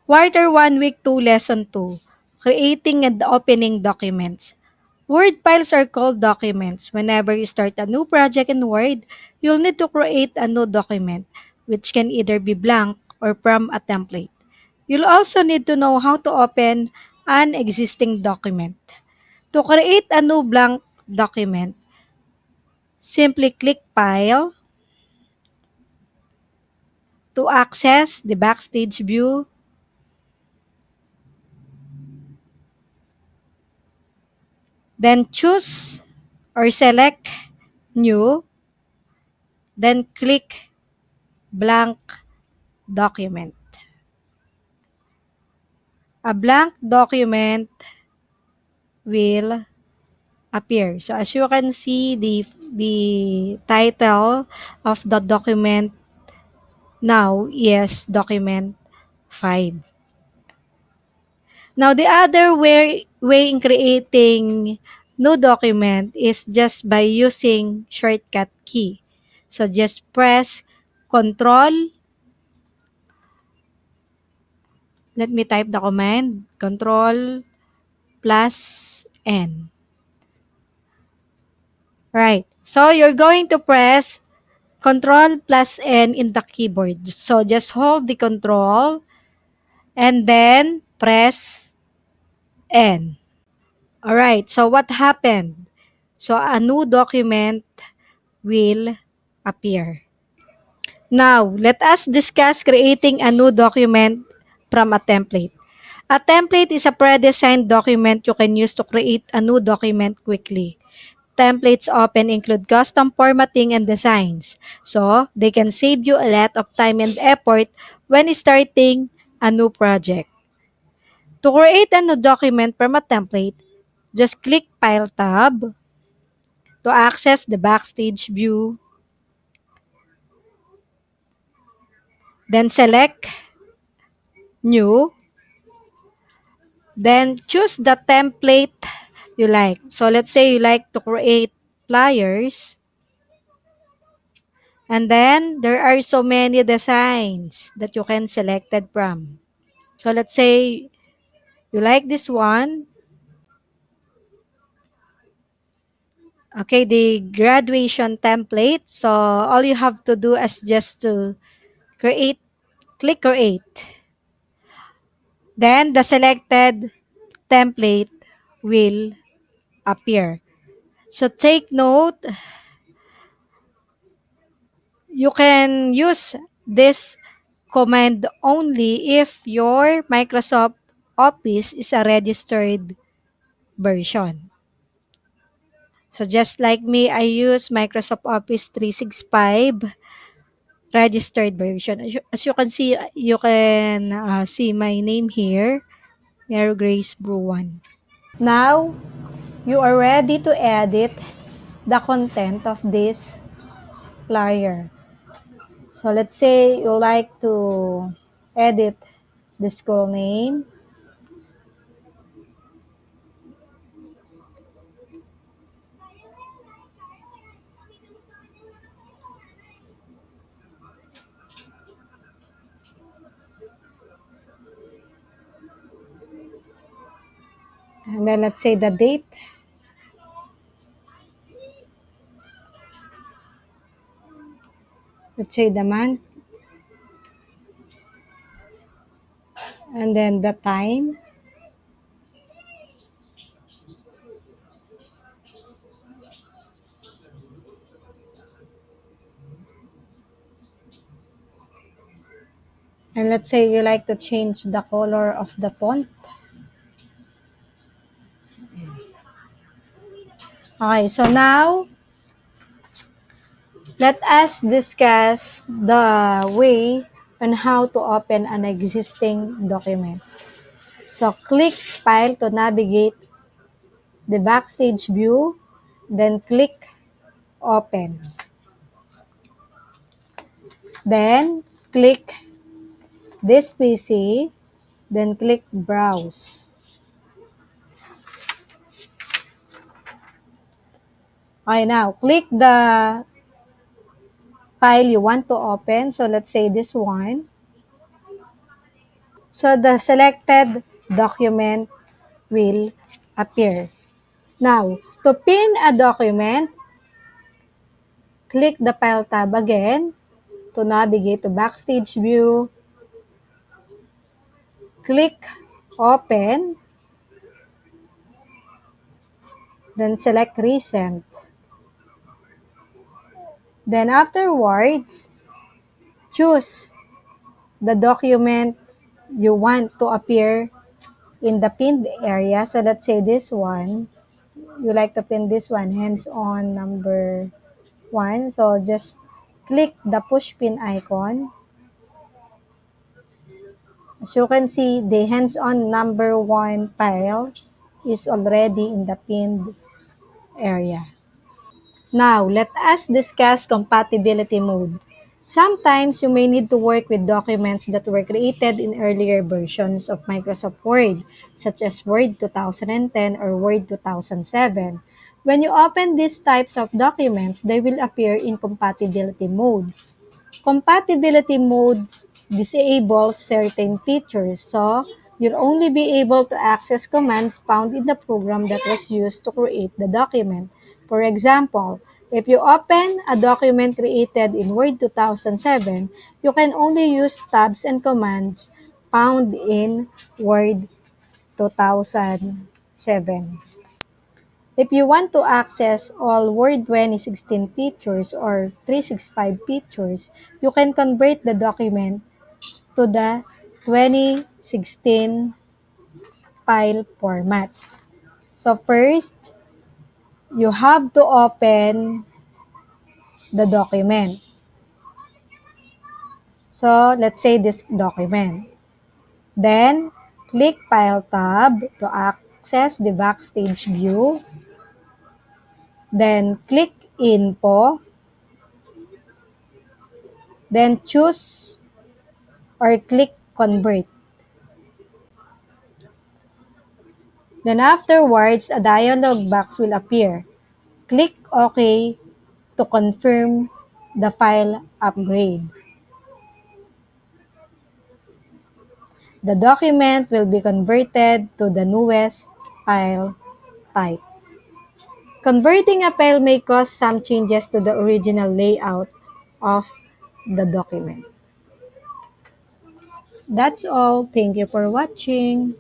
Quarter 1, Week 2, Lesson 2, Creating and Opening Documents. Word files are called documents. Whenever you start a new project in Word, you'll need to create a new document, which can either be blank or from a template. You'll also need to know how to open an existing document. To create a new blank document, simply click File. To access the Backstage view, then choose or select New, then click Blank Document. A blank document will appear. So as you can see, the title of the document now is Document 5. Now, the other way in creating new document is just by using shortcut key. So, just press Control. Let me type the command. Control plus N. Right. So, you're going to press Control plus N in the keyboard. So, just hold the Control and then press N. Alright, so what happened? So, a new document will appear. Now, let us discuss creating a new document from a template. A template is a pre-designed document you can use to create a new document quickly. Templates often include custom formatting and designs, so they can save you a lot of time and effort when starting a new project. To create a new document from a template, just click File tab to access the Backstage view. Then select New. Then choose the template you like. So let's say you like to create flyers. And then there are so many designs that you can select it from. So let's say you like this one. Okay, the graduation template. So all you have to do is just to click create. Then the selected template will appear. So take note, you can use this command only if your Microsoft Office is a registered version. So just like me, I use Microsoft Office 365 registered version. As you can see, you can see my name here, Mary Grace Bruan. Now, you are ready to edit the content of this flyer. So let's say you like to edit the school name. And then let's say the date. Let's say the month. And then the time. And let's say you like to change the color of the font. Okay, so now, let us discuss the way on how to open an existing document. So, click File to navigate the Backstage view, then click Open. Then, click this PC, then click Browse. Okay, now, click the file you want to open. So, let's say this one. So the selected document will appear. Now, to pin a document, click the File tab again to navigate to Backstage View. Click Open, then select Resend. Then afterwards, choose the document you want to appear in the pinned area. So let's say this one, you like to pin this one, hands-on number 1. So just click the push pin icon. As you can see, the hands-on number 1 file is already in the pinned area. Now, let us discuss compatibility mode. Sometimes you may need to work with documents that were created in earlier versions of Microsoft Word, such as Word 2010 or Word 2007. When you open these types of documents, they will appear in compatibility mode. Compatibility mode disables certain features, so you'll only be able to access commands found in the program that was used to create the document. For example, if you open a document created in Word 2007, you can only use tabs and commands found in Word 2007. If you want to access all Word 2016 features or 365 features, you can convert the document to the 2016 file format. So first, you have to open the document. So let's say this document. Then, click File tab to access the Backstage View. Then, click Info. Then, choose or click Convert. Then afterwards, a dialog box will appear. Click OK to confirm the file upgrade. The document will be converted to the newest file type. Converting a file may cause some changes to the original layout of the document. That's all. Thank you for watching.